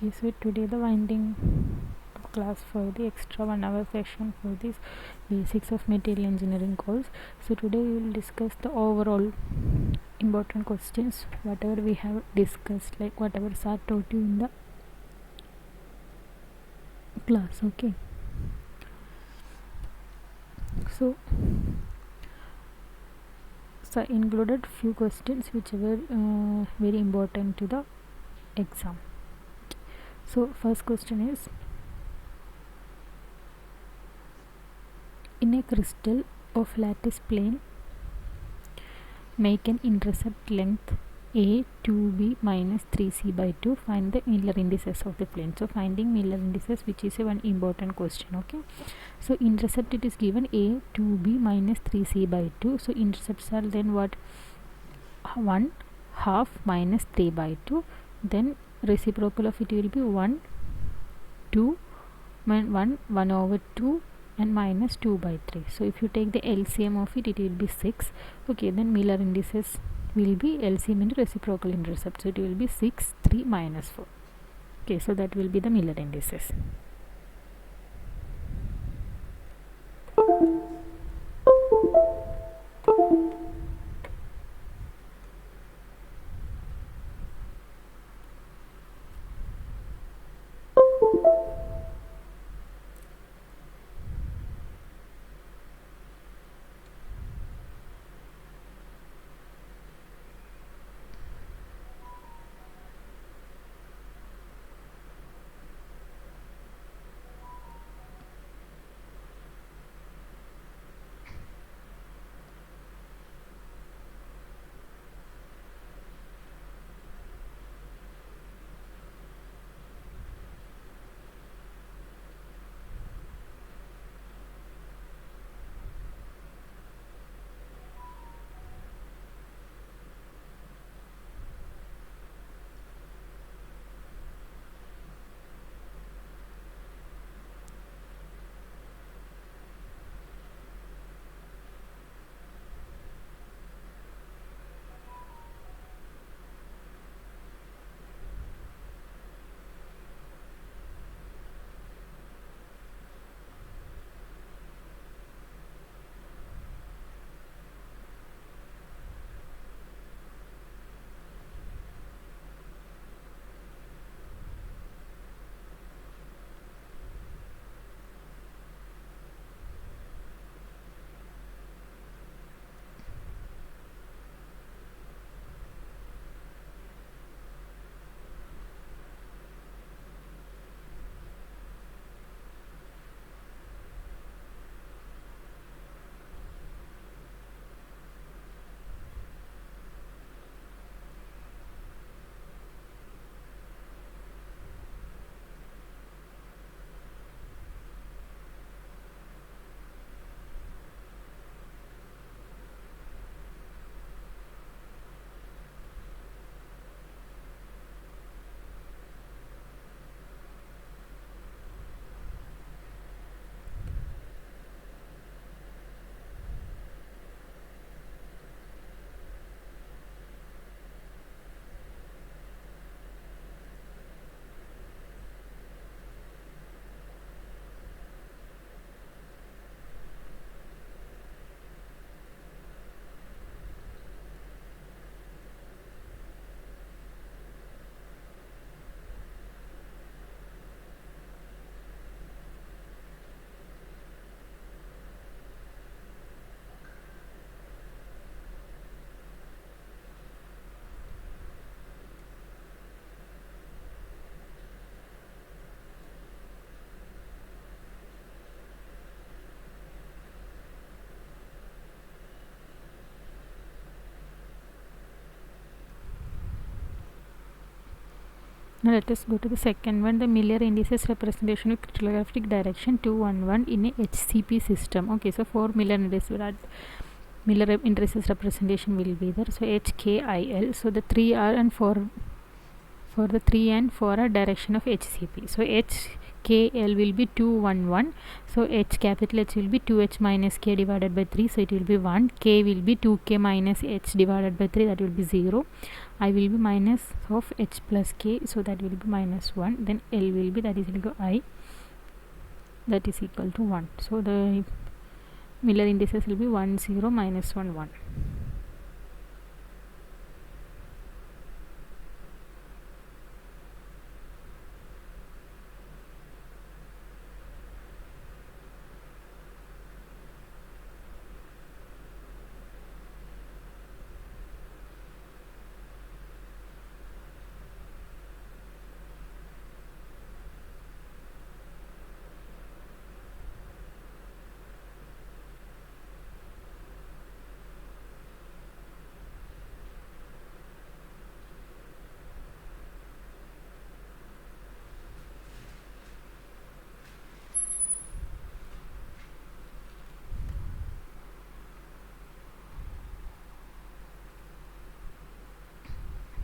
Okay, so today the winding of class for the extra 1 hour session for this basics of material engineering course. So today we will discuss the overall important questions, whatever we have discussed, like whatever sir taught you in the class. Okay, so included few questions which were very important to the exam. So first question is, in a crystal of lattice plane, make an intercept length a 2b minus 3c by 2. Find the Miller indices of the plane. So finding Miller indices, which is a one important question. Okay, so intercept, it is given a 2b minus 3c by 2. So intercepts are then what? 1 half minus 3 by 2. Then reciprocal of it will be 1 2 1 over 2 and minus 2 by 3. So if you take the LCM of it, it will be 6. Okay, then Miller indices will be LCM into reciprocal intercept, so it will be 6 3 minus 4. Okay, so that will be the Miller indices. Now let us go to the second one, the Miller indices representation of crystallographic direction 211 in a HCP system. Okay, so 4 Miller indices, Miller indices representation will be there. So HKIL, so the 3 are and 4 for the 3 and 4 are direction of HCP. So KL will be 2 1 1, so H capital H will be 2H minus K divided by 3, so it will be 1. K will be 2K minus H divided by 3, that will be 0. I will be minus of H plus K, so that will be minus 1. Then L will be, that is equal to I, that is equal to 1. So the Miller indices will be 1 0 minus 1 1.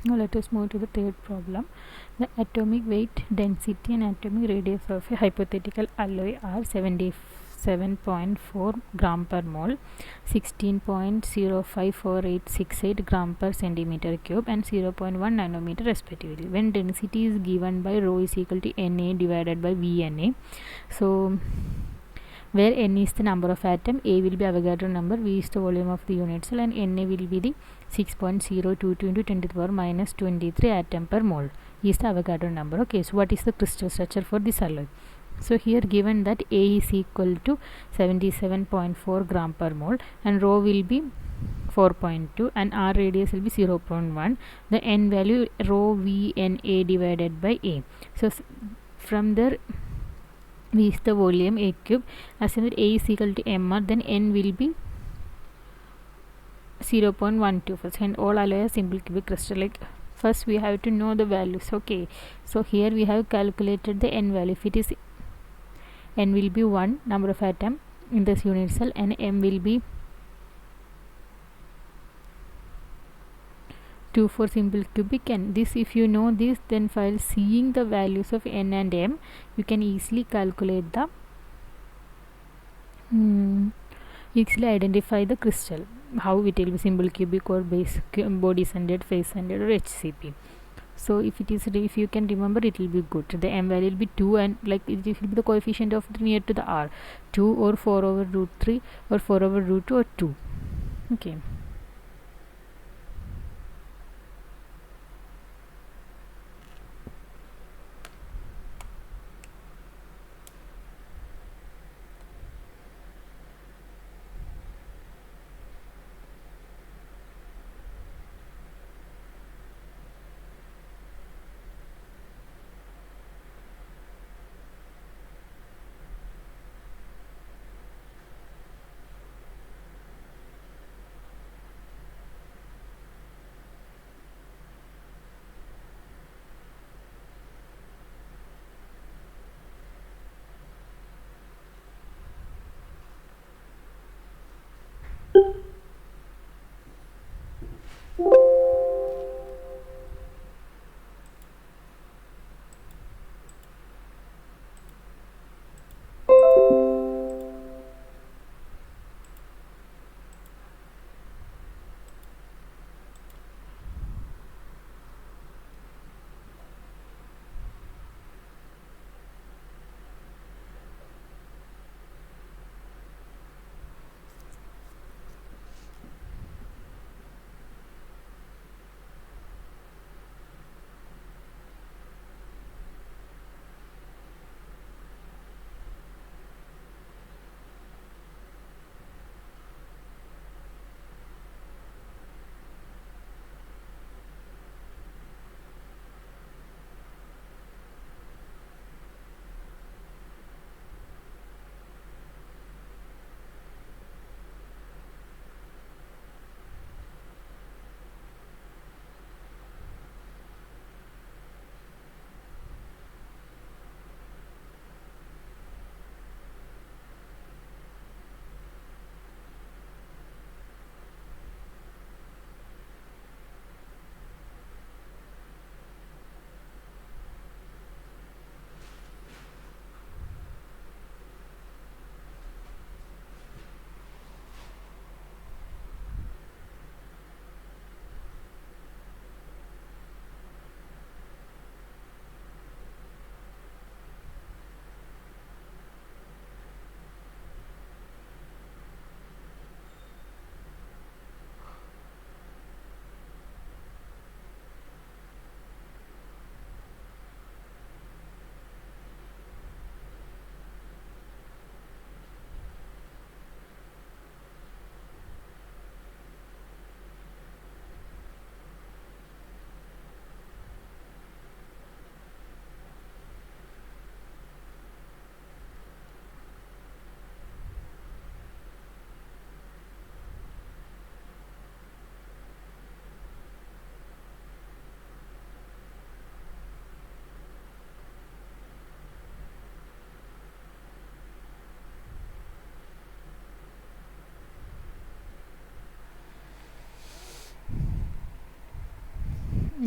Now let us move to the third problem. The atomic weight, density and atomic radius of a hypothetical alloy are 77.4 gram per mole, 16.054868 gram per centimeter cube and 0.1 nanometer respectively. When density is given by rho is equal to Na divided by Vna, so where N is the number of atom, A will be Avogadro number, V is the volume of the unit cell, and Na will be the 6.022 into 10 to the power minus 23 atom per mole is the Avogadro number. Okay, so what is the crystal structure for this alloy? So here given that A is equal to 77.4 gram per mole and rho will be 4.2 and R radius will be 0.1. The N value rho V N A divided by A. So from there V is the volume A cube. Assume that A is equal to mR, then N will be 0.125, and all alloy simple cubic crystal. Like first we have to know the values. Okay, so here we have calculated the N value. If it is N will be 1 number of atom in this unit cell and M will be 2 for simple cubic, and this, if you know this, then while seeing the values of N and M you can easily calculate the easily identify the crystal, how it will be simple cubic or base body centered, face centered or HCP. So if it is, if you can remember, it will be good. The M value will be 2 and like it will be the coefficient of the near to the R, 2 or 4 over root 3 or 4 over root 2 or 2. Okay.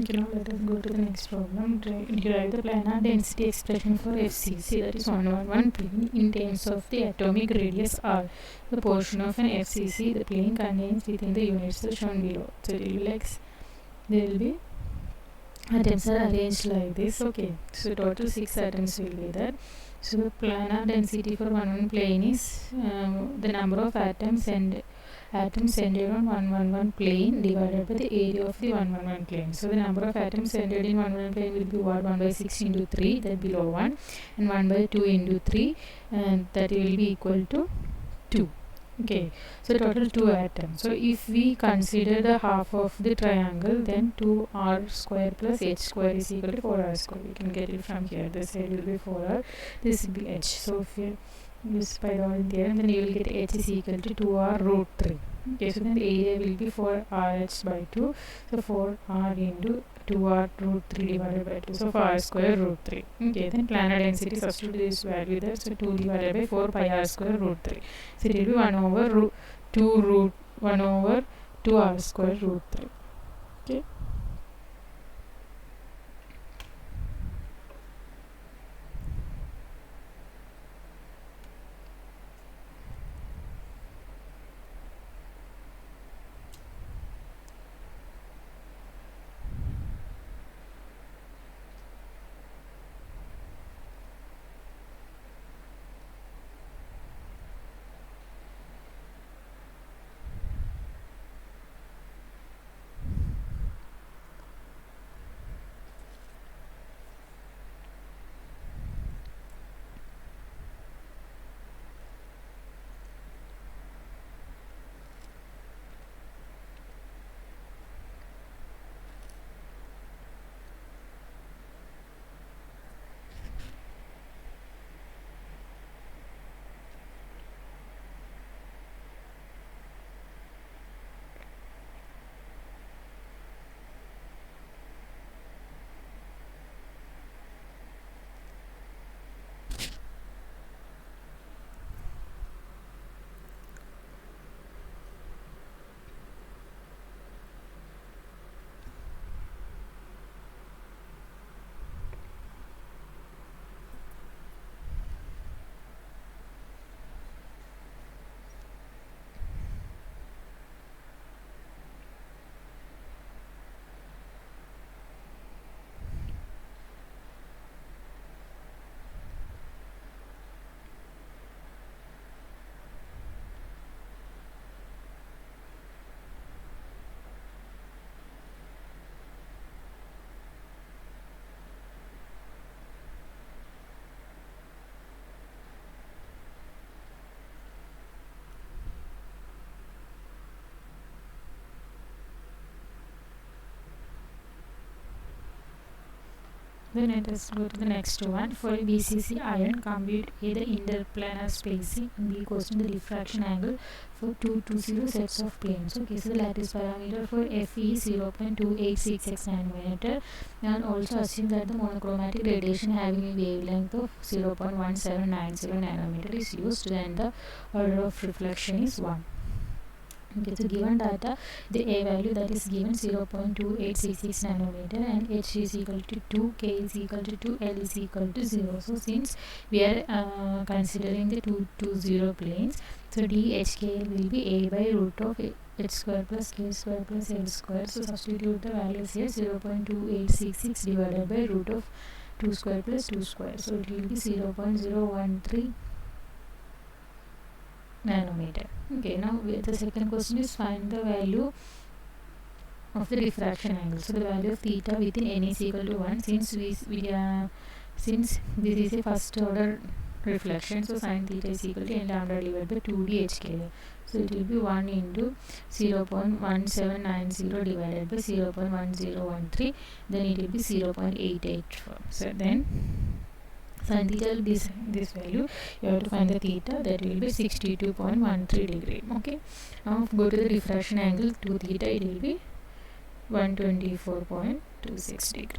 Okay, now let us go to the next problem. Derive the planar density expression for FCC, that is 111 plane, in terms of the atomic radius r. The portion of an FCC the plane contains within the units shown below. So it will be like there will be atoms are arranged like this. Okay, so total 6 atoms will be there. So the planar density for one plane is the number of atoms centered on 111 plane divided by the area of the 111 plane. So the number of atoms centered in 111 plane will be what? 1 by 6 into 3, that below 1, and 1 by 2 into 3, and that will be equal to 2. Okay, so total 2 atoms. So if we consider the half of the triangle, then 2r square plus h square is equal to 4r square. We can get it from here. This side will be 4r, this will be h. So if you use Pythagorean theorem, then you will get h is equal to 2r root 3. Okay, so then the area will be 4rh by 2. So 4r into 2r root 3 divided by 2. So 4r square root 3. Okay, then planar density, substitute this value there. So 2 divided by 4 pi r square root 3. So it will be 1 over 1 over 2r square root 3. Okay. Then let us go to the next one. For a BCC iron, compute A, the interplanar spacing, and B, question the diffraction angle for 220 sets of planes. Okay, so the lattice parameter for Fe is 0.2866 nanometer, and also assume that the monochromatic radiation having a wavelength of 0.1790 nanometer is used, and the order of reflection is 1. Okay, so given data, the A value that is given 0.2866 nanometer, and H is equal to 2, K is equal to 2, L is equal to 0. So since we are considering the 220 planes, so DHK will be A by root of H square plus K square plus L square. So substitute the values here. 0.2866 divided by root of 2 square plus 2 square. So it will be 0.013 nanometer. Okay, now the second question is find the value of the diffraction angle. So the value of theta within n is equal to 1, since since this is a first order reflection, so sin theta is equal to n lambda divided by 2d hk. So it will be 1 into 0.1790 divided by 0.1013, then it will be 0.884. So then sin theta, this value, you have to find the theta, that will be 62.13 degree. Okay, now go to the diffraction angle to theta, it will be 124.26 degree.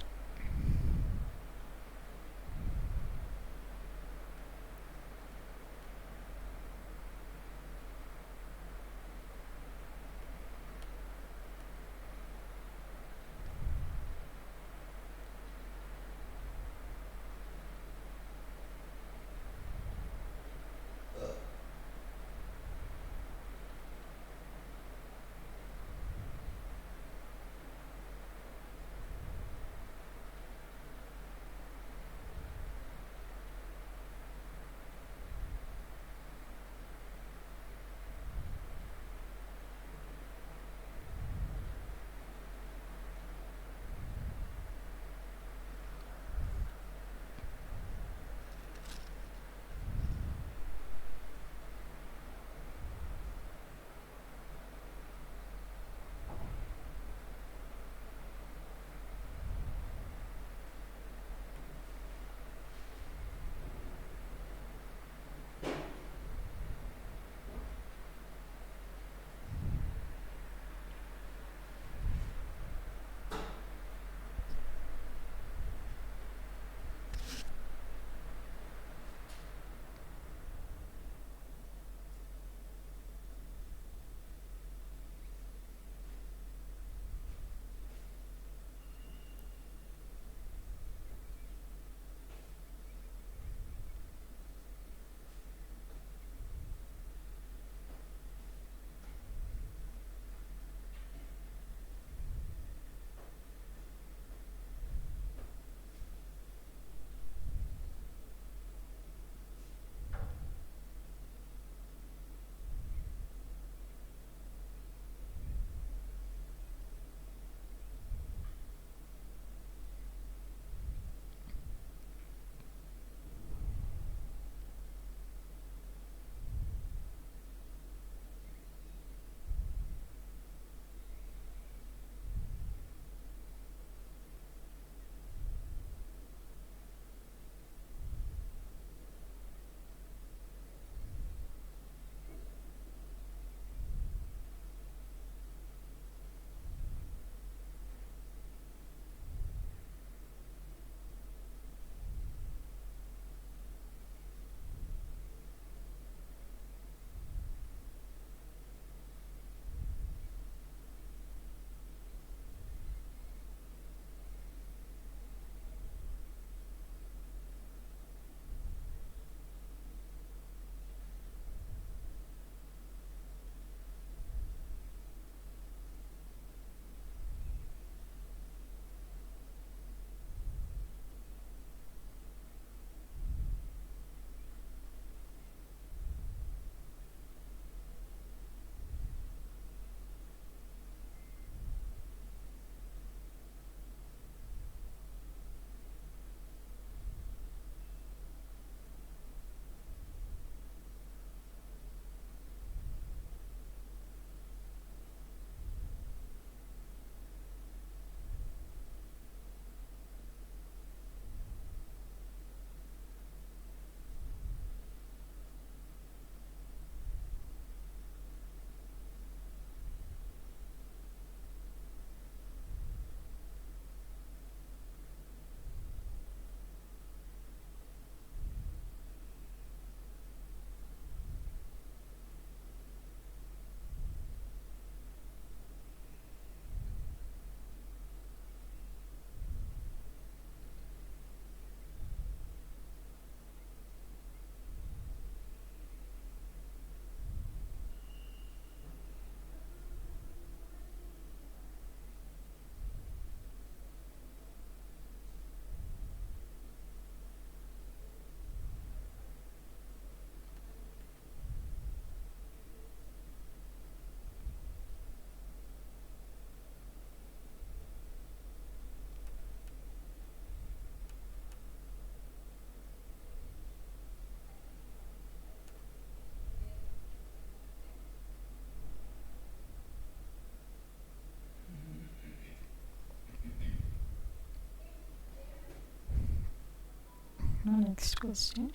next question.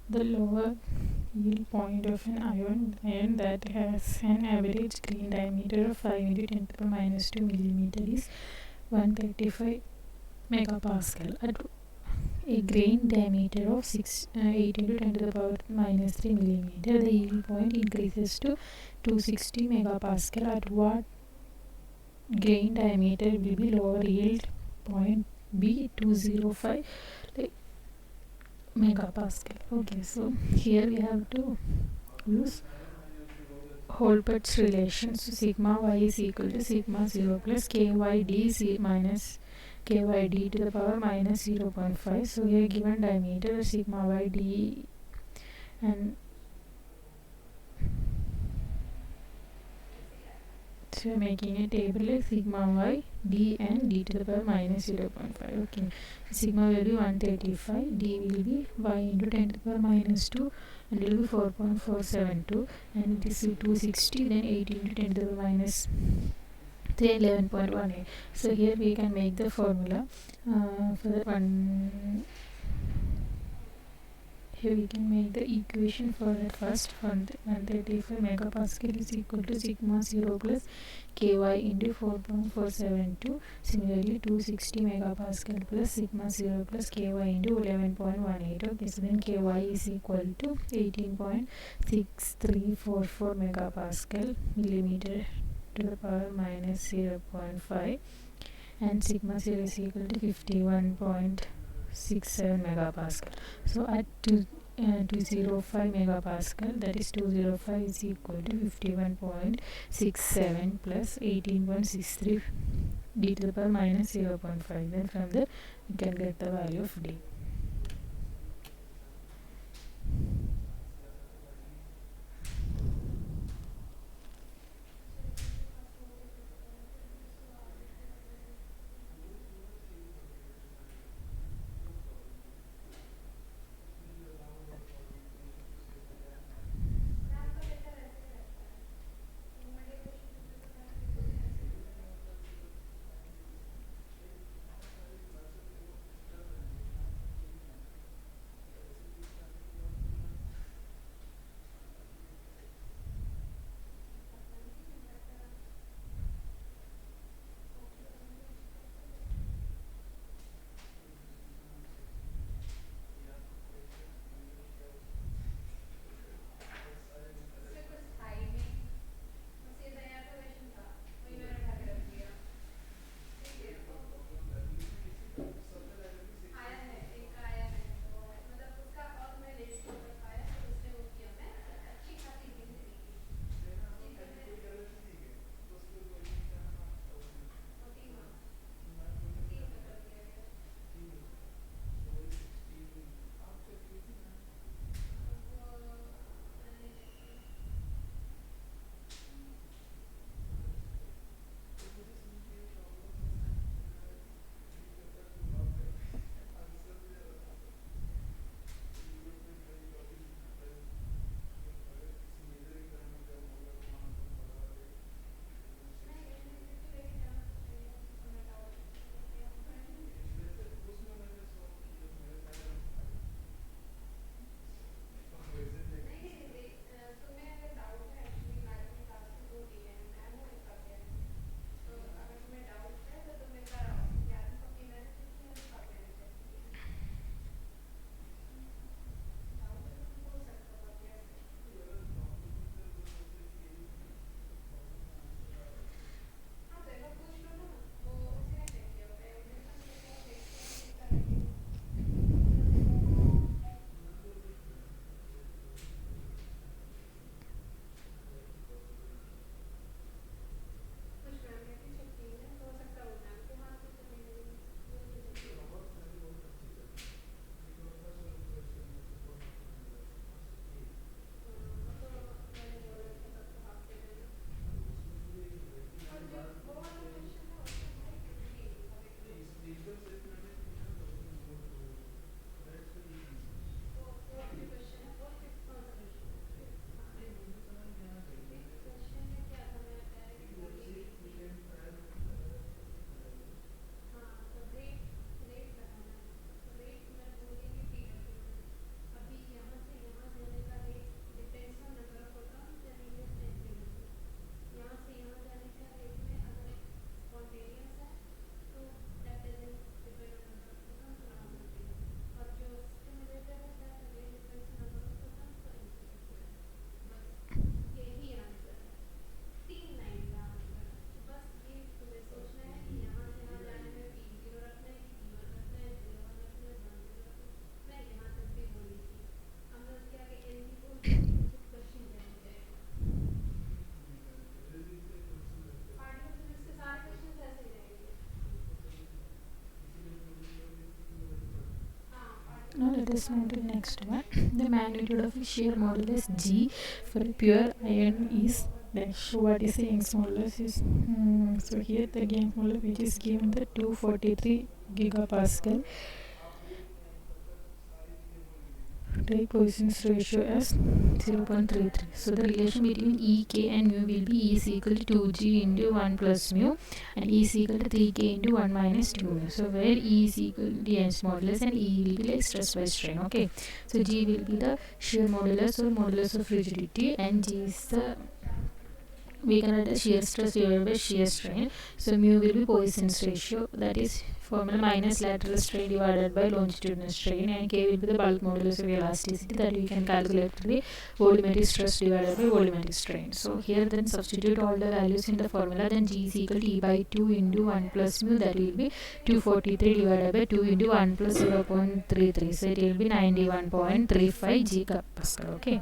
The lower yield point of an iron that has an average grain diameter of 5 into 10 to the power minus 2 millimeter is 135 megapascal. At a grain diameter of 8 into 10 to the power minus 3 millimeter, the yield point increases to 260 megapascal. At what grain diameter will be lower yield point be 205 megapascal? Okay, so here we have to use Holbert's relation. So sigma y is equal to sigma 0 plus kyd minus kyd to the power minus 0.5. So here given diameter sigma y d, and so we are making a table like sigma y d and d to the power minus 0.5. Okay, sigma will be 135, d will be y into 10 to the power minus 2, and it will be 4.472, and it is 260, then 8 into 10 to the power minus 3, 11.18. So here we can make the formula for that one. Here we can make the equation for that first. 135 megapascal is equal to sigma 0 plus ky into 4.472. Similarly, 260 megapascal plus sigma 0 plus ky into 11.18. Okay, so then ky is equal to 18.6344 megapascal millimeter to the power minus 0.5, and sigma 0 is equal to 51.67 megapascal. So at 205 megapascal, that is 205 is equal to 51.67 plus 18.63 d to the power minus 0.5. Then from there we can get the value of d. us move to the next one. The magnitude of shear modulus G for pure iron is dash. So what is the Young's modulus is? So here the Young's modulus, which is given the 243 gigapascal. Take Poisson's ratio as 0.33. So the relation between E, K and mu will be E is equal to 2G into 1 plus mu, and E is equal to 3K into 1 minus 2 mu. So where E is equal to the Young's modulus and E will be like stress by strain. Okay. So G will be the shear modulus or modulus of rigidity, and G is the, we can write the shear stress divided by shear strain. So mu will be Poisson's ratio, that is formula minus lateral strain divided by longitudinal strain, and K will be the bulk modulus of elasticity that we can calculate through the volumetric stress divided by volumetric strain. So here then substitute all the values in the formula, then G is equal to E by 2 into 1 plus mu, that will be 243 divided by 2 into 1 plus 0.33. So it will be 91.35 G Pascal. Okay.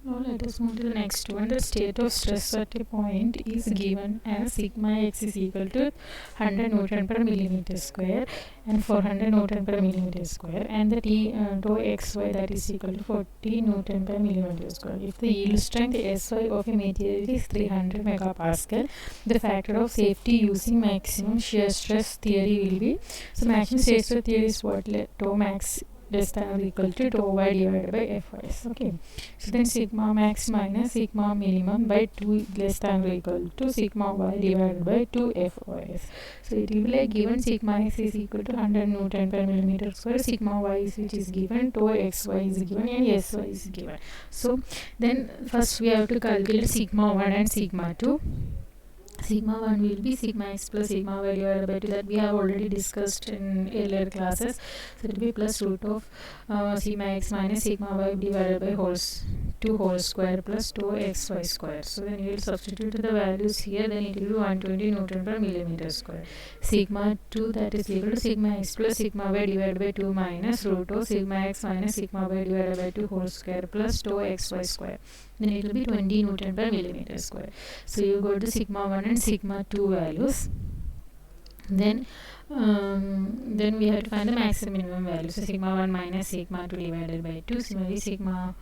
Now let us move to the next one. The state of stress at a point is given as sigma x is equal to 100 Newton per millimeter square and 400 Newton per millimeter square, and the tau xy, that is equal to 40 Newton per millimeter square. If the yield strength SY of a material is 300 megapascal, the factor of safety using maximum shear stress theory will be, so maximum shear stress theory is what? Tau max less than or equal to tau y divided by Fy. Okay. So then sigma max minus sigma minimum by 2 less than or equal to sigma y divided by 2 Fy. So it will be like given sigma x is equal to 100 Newton per millimeter square, sigma y is which is given, tau xy is given, and Sy is given. So then first we have to calculate sigma 1 and sigma 2. Sigma 1 will be sigma x plus sigma y divided by 2, that we have already discussed in earlier classes. So it will be plus root of sigma x minus sigma y divided by 2 whole square plus 2 xy square. So then you will substitute the values here, then it will be 120 Newton per millimeter square. Sigma 2, that is equal to sigma x plus sigma y divided by 2 minus root of sigma x minus sigma y divided by 2 whole square plus 2 xy square. Then it will be 20 Newton per millimeter square. So you go to sigma 1 and sigma 2 values. Then we have to find the maximum minimum value. So sigma 1 minus sigma 2 divided by 2. Similarly, sigma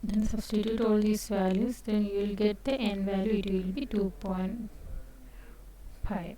then substitute all these values, then you will get the n value, it will be 2.5.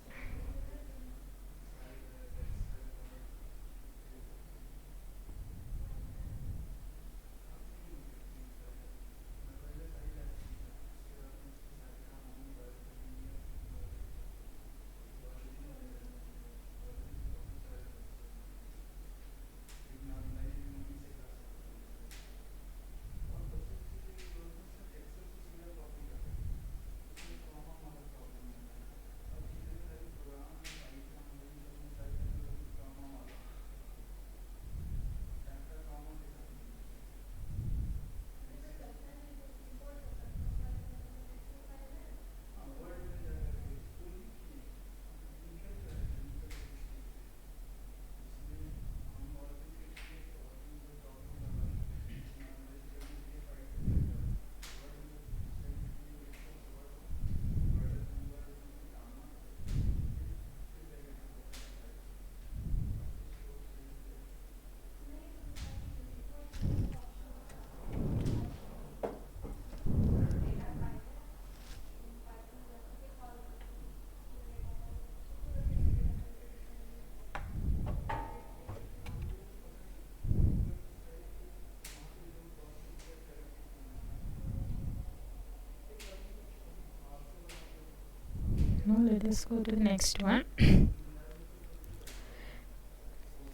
Now let us go to the next one.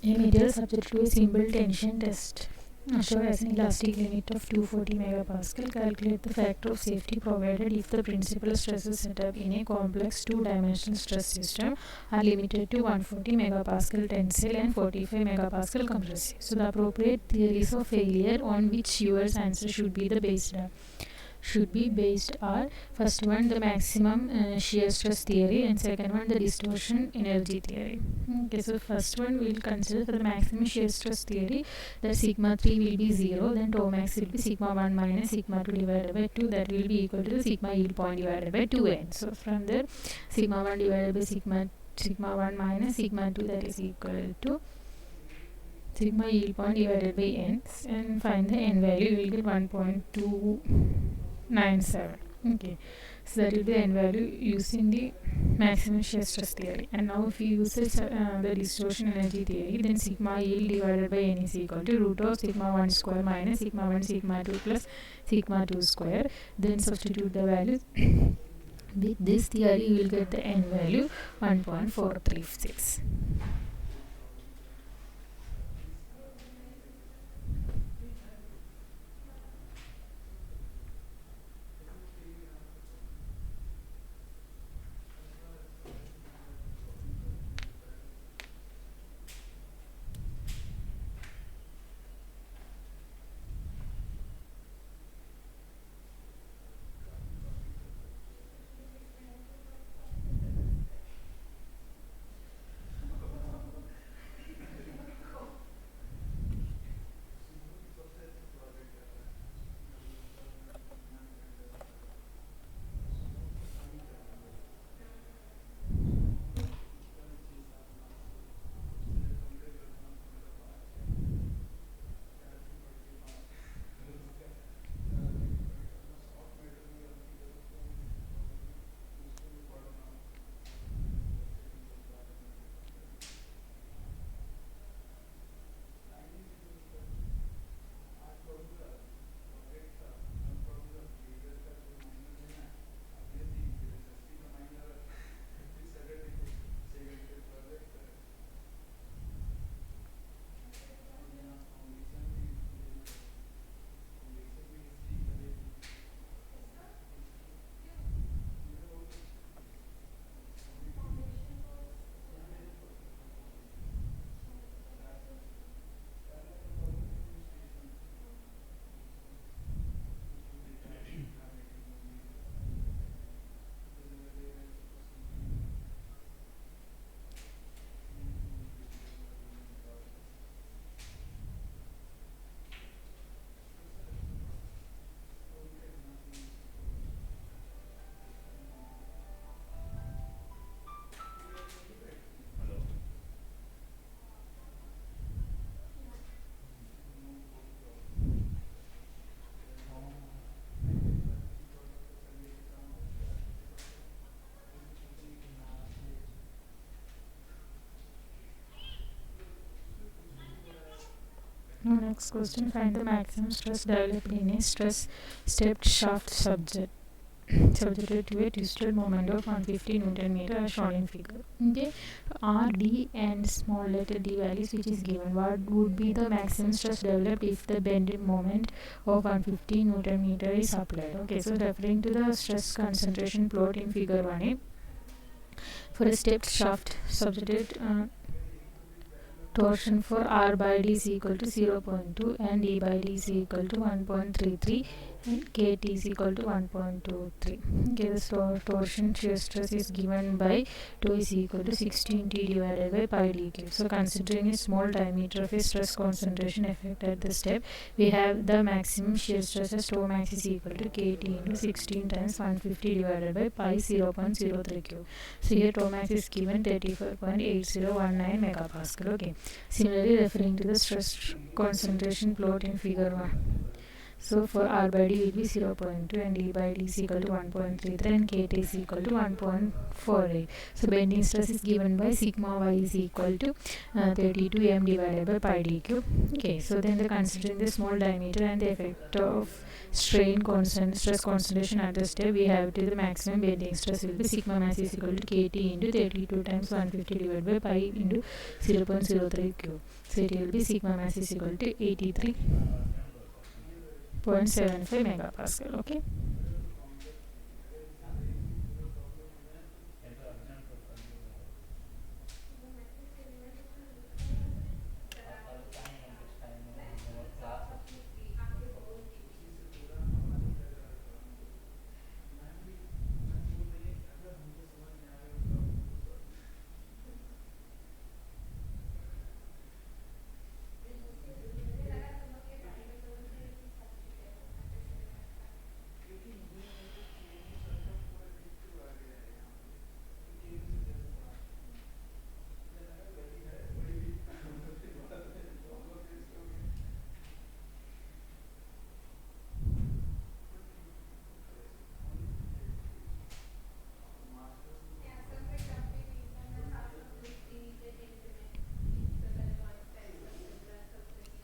A material subject to a simple tension test assured as an elastic limit of 240 megapascal. Calculate the factor of safety provided if the principal stresses set up in a complex two-dimensional stress system are limited to 140 megapascal tensile and 45 megapascal compressive. So the appropriate theories of failure on which your answer should be based are: first one, the maximum shear stress theory, and second one, the distortion energy theory. Okay, so first one we will consider for the maximum shear stress theory that sigma 3 will be 0, then tau max will be sigma 1 minus sigma 2 divided by 2, that will be equal to the sigma yield point divided by 2n. So from there, sigma 1 divided by sigma 1 minus sigma 2, that is equal to sigma yield point divided by n, and find the n value. You will get 1.297. Okay, so that will be the n value using the maximum shear stress theory. And now if you use the distortion energy theory, then sigma yield divided by n is equal to root of sigma 1 square minus sigma 1 sigma 2 plus sigma 2 square. Then substitute the values. With this theory you will get the n value 1.436. Now next question, find the maximum stress developed in a stress stepped shaft subjected to a twisted moment of 150 Newton meter as shown in figure. Okay, R, D and small letter d values which is given. What would be the maximum stress developed if the bending moment of 150 Newton meter is applied? Okay, so referring to the stress concentration plot in figure 1a, for a stepped shaft subjected torsion for R by D is equal to 0.2 and E by D is equal to 1.33 and KT is equal to 1.23. Okay, the torsion shear stress is given by tau is equal to 16T divided by pi d cube. So considering a small diameter of a stress concentration effect at the step, we have the maximum shear stress as tau max is equal to KT into 16 times 150 divided by pi 0.03 cube. So here tau max is given 34.8019 megapascal. Okay. Similarly, referring to the stress concentration plot in figure 1. So for R by D will be 0.2 and D by D is equal to 1.33 and KT is equal to 1.48. So bending stress is given by sigma y is equal to 32 m divided by pi d cube. Okay, so then considering the small diameter and the effect of stress concentration at the step, we have to the maximum bending stress will be sigma mass is equal to KT into 32 times 150 divided by pi into 0.03 cube. So it will be sigma mass is equal to 83.75 megapascal. Okay.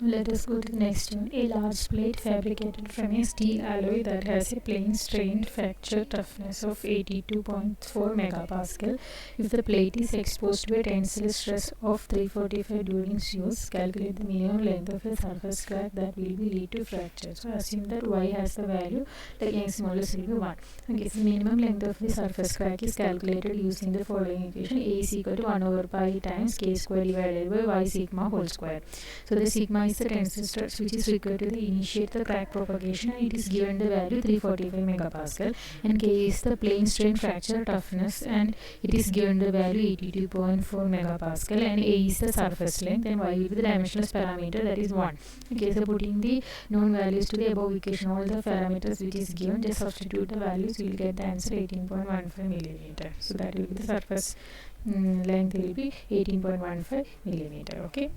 Let us go to the next one. A large plate fabricated from a steel alloy that has a plane strained fracture toughness of 82.4 megapascal. If the plate is exposed to a tensile stress of 345 during use, calculate the minimum length of a surface crack that will be lead to fracture. So assume that y has the value, the Young's modulus will be 1. Okay, so minimum length of the surface crack is calculated using the following equation. A is equal to 1 over pi times k square divided by y sigma whole square. So the sigma is the tensile stress which is required to initiate the crack propagation, and it is given the value 345 megapascal, and K is the plane strain fracture toughness and it is given the value 82.4 megapascal, and A is the surface length and Y will be the dimensionless parameter, that is 1. Okay, so putting the known values to the above equation, all the parameters which is given, just substitute the values, we will get the answer 18.15 millimeter. So that will be the surface length will be 18.15 millimeter. Okay.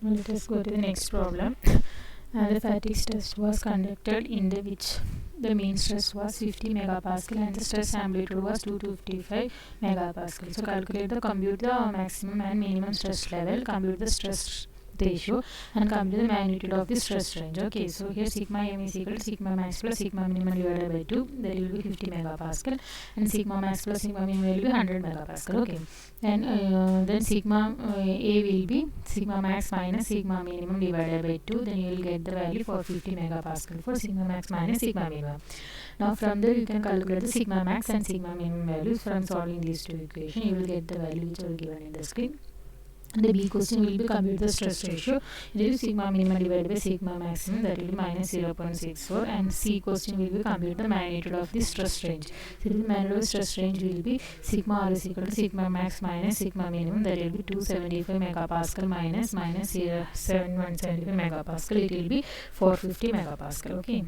Let us go to the next problem. The fatigue test was conducted in the which the mean stress was 50 megapascal and the stress amplitude was 2 to 55 megapascal. So calculate the compute the maximum and minimum stress level, compute the stress ratio, and compute the magnitude of the stress range. Okay, so here sigma m is equal to sigma max plus sigma minimum divided by 2, that will be 50 megapascal, and sigma max plus sigma minimum will be 100 megapascal. Okay, then sigma a will be sigma max minus sigma minimum divided by 2, then you will get the value for 50 megapascal for sigma max minus sigma minimum. Now from there you can calculate the sigma max and sigma minimum values. From solving these two equations you will get the value which are given in the screen. The B question will be compute the stress ratio. It is sigma minimum divided by sigma maximum, that will be minus 0.64, and C question will be compute the magnitude of the stress range. So the magnitude of stress range will be sigma R is equal to sigma max minus sigma minimum, that will be 275 megapascal minus 7175 megapascal, it will be 450 megapascal. Okay.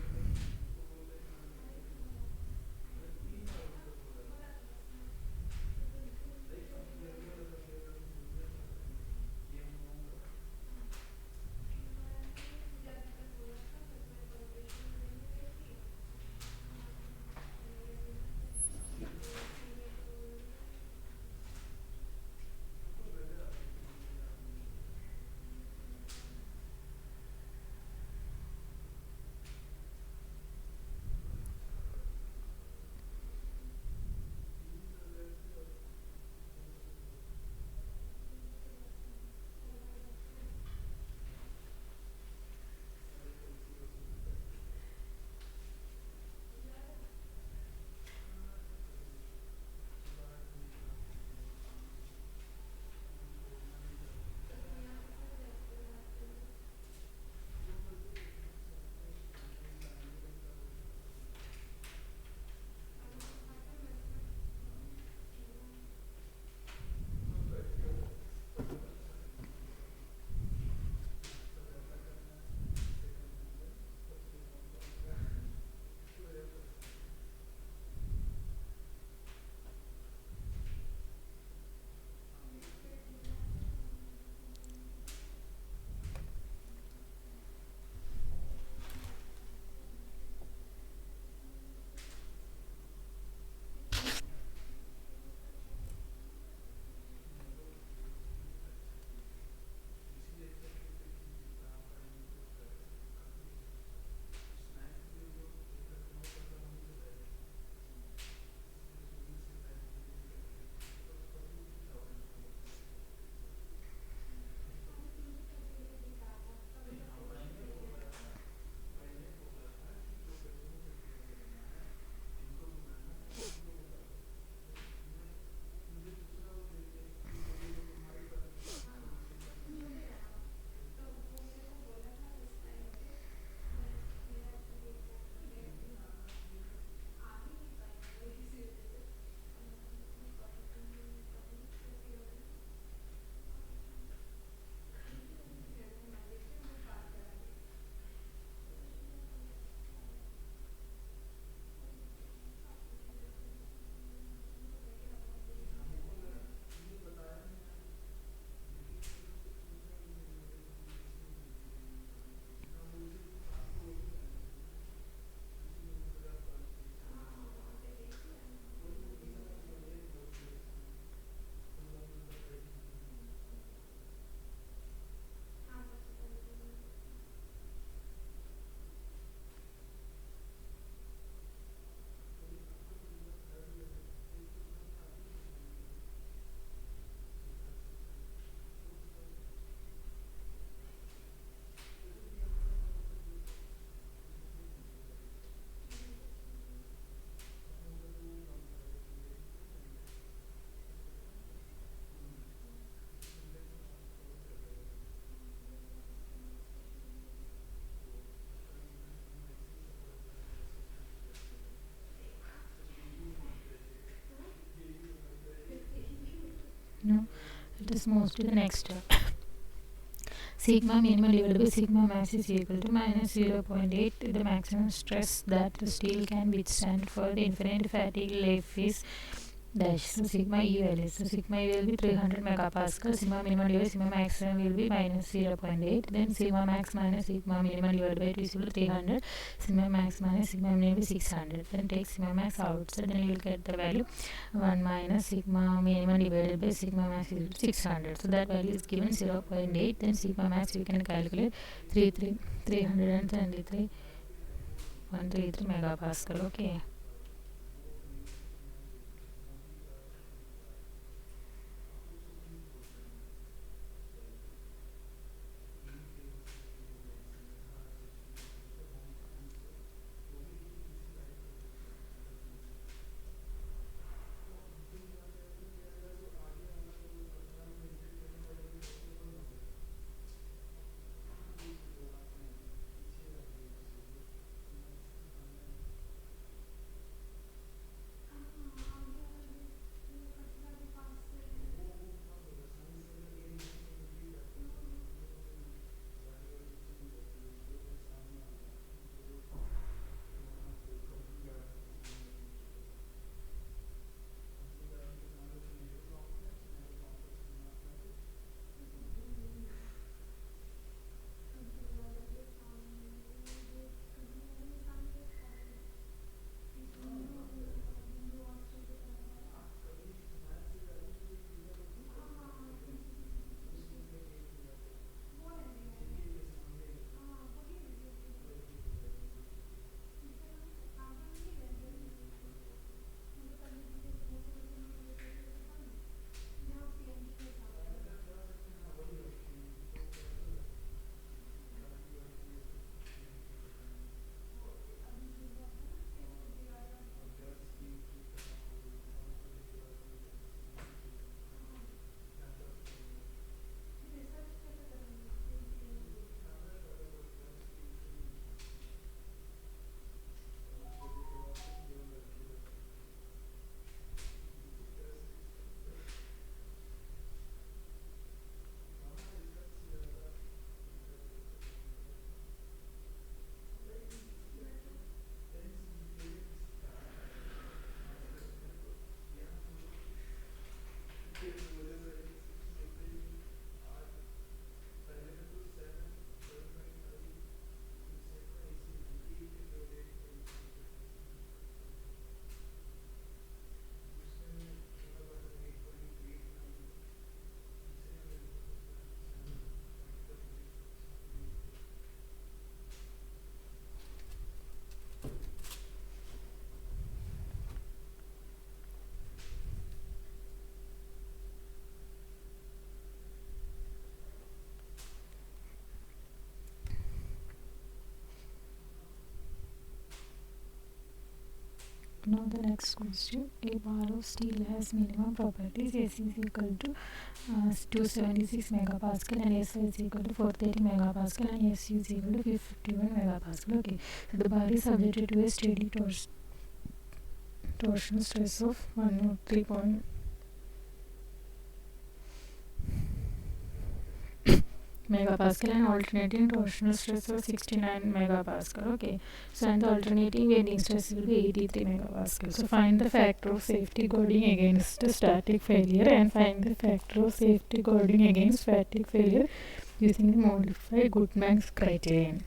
Now let us move to the next step. Sigma minimum divided by sigma max is equal to minus 0.8. The maximum stress that the steel can withstand for the infinite fatigue life is dash. So sigma E value. So sigma E will be 300 megapascal. Sigma minimum divided sigma maximum will be minus 0.8. Then sigma max minus sigma minimum divided by 2 is equal to 300. Sigma max minus sigma minimum is 600. Then take sigma max outside. Then you will get the value 1 minus sigma minimum divided by sigma max is equal to 600. So that value is given 0.8. Then sigma max we can calculate 323 133 megapascal. Okay. Now the next question, a bar of steel has minimum properties. S is equal to 276 megapascal and S is equal to 430 megapascal and S is equal to 51 megapascal. Okay, so the bar is subjected to a steady torsional stress of 103 megapascal and alternating torsional stress of 69 megapascal. Okay, so and the alternating bending stress will be 83 megapascal. So find the factor of safety guarding against static failure and find the factor of safety guarding against static failure using the modified Goodman's criterion.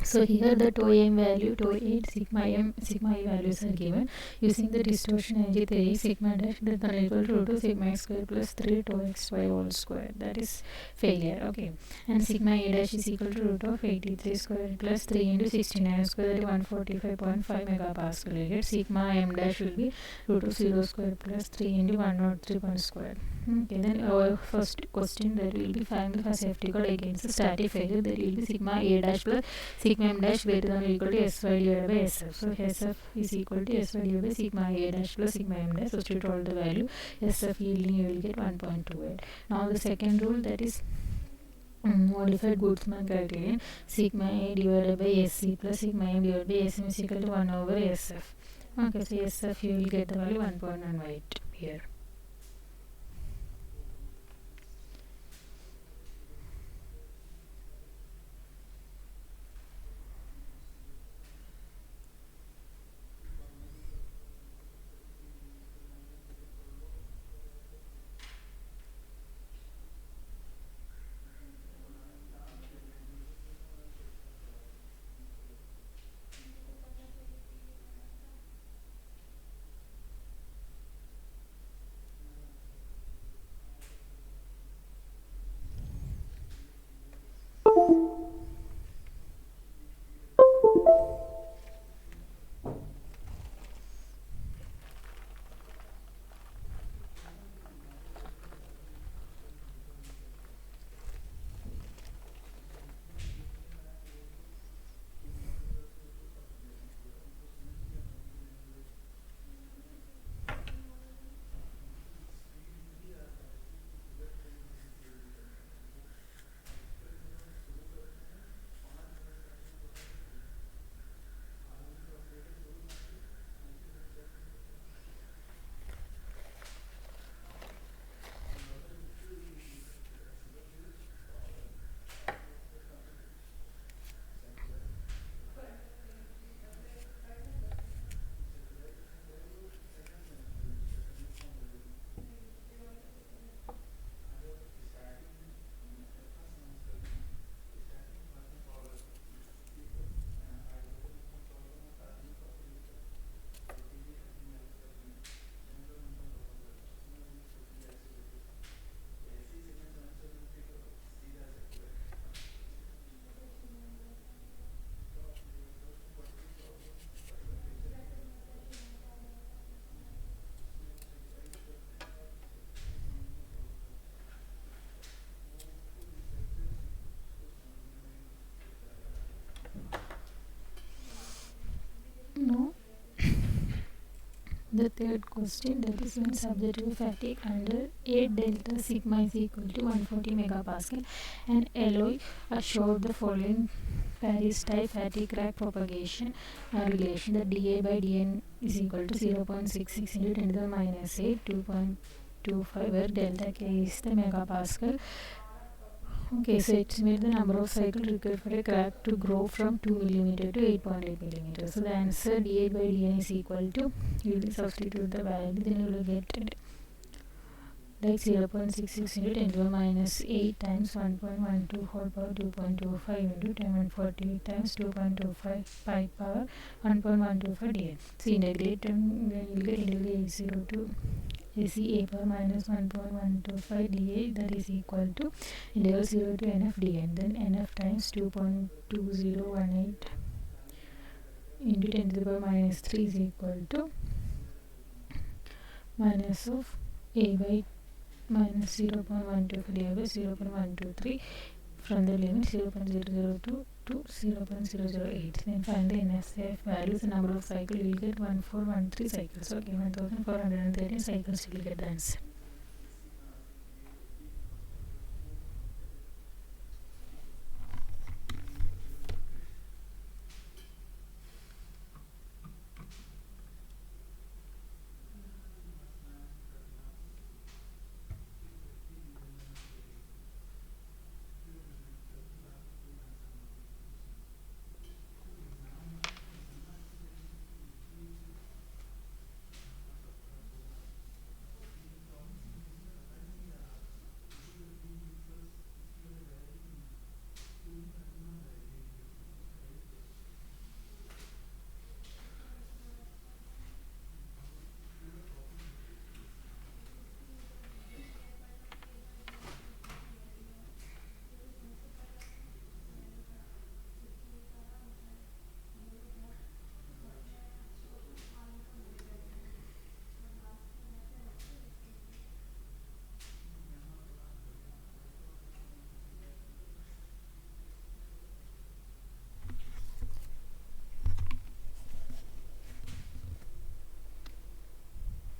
So here the tau m value, tau 8, sigma m, sigma e values are given using the distortion energy theory. Sigma dash that is equal to root of sigma x square plus 3 tau xy whole square, that is failure. Okay, and sigma a dash is equal to root of 83 square plus 3 into 69 square, that is 145.5 megapascal. You get sigma m dash will be root of 0 square plus 3 into 103 square. Okay, then our first question that will be find the safety guard against the static failure. That will be sigma a dash plus sigma m dash greater than or equal to sy divided by sf. So sf is equal to sy divided by sigma a dash plus sigma m dash. Substitute all the value, sf yielding you will get 1.28. Now the second rule, that is modified Boltzmann criterion. Sigma a divided by sc plus sigma m divided by sm is equal to 1 over sf. Okay, so sf you will get the value 1.18 here. The third question, that is when subjective fatigue under A delta sigma is equal to 140 megapascal and alloy showed the following Paris type fatigue crack propagation relation, that dA by dN is equal to 0.66 into 10 to the minus 8 2.25, where delta K is the megapascal. Okay, so estimate the number of cycles required for a crack to grow from 2 mm to 8.8 mm. So the answer dA by dN is equal to, you will substitute the value, then you will get it like 0.66 into 10 to the minus 8 times 1.12 whole power 2.25 into 10 times 2.25 pi power 1.125 dN. So integrate and then you will get into the 802 AC a power minus 1.125 dA, that is equal to integral 0 to nf dN. Then nf times 2.2018 into 10 to the power minus 3 is equal to minus of a by minus 0.125 divided by 0.123 from the limit 0.002 to 0.008. Then find the NSF values, the number of cycles, you will get 1413 cycles. Okay, 1413 cycles, you will get the answer.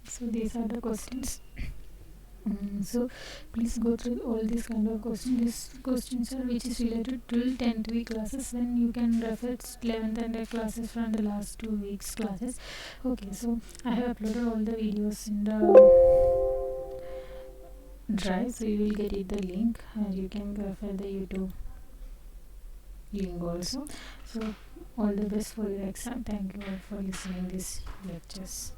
So these are the questions. So please go through all these kind of questions. These questions are which is related to 10th week classes. Then you can refer 11th and 12th classes from the last 2 weeks classes. Okay, so I have uploaded all the videos in the drive, so you will get it the link and you can refer the YouTube link also. So all the best for your exam. Thank you all for listening these lectures.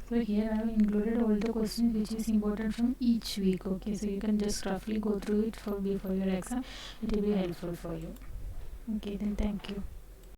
So here I have included all the questions which is important from each week. Okay, so you can just roughly go through it for before your exam. It will be helpful for you. Okay, then thank you.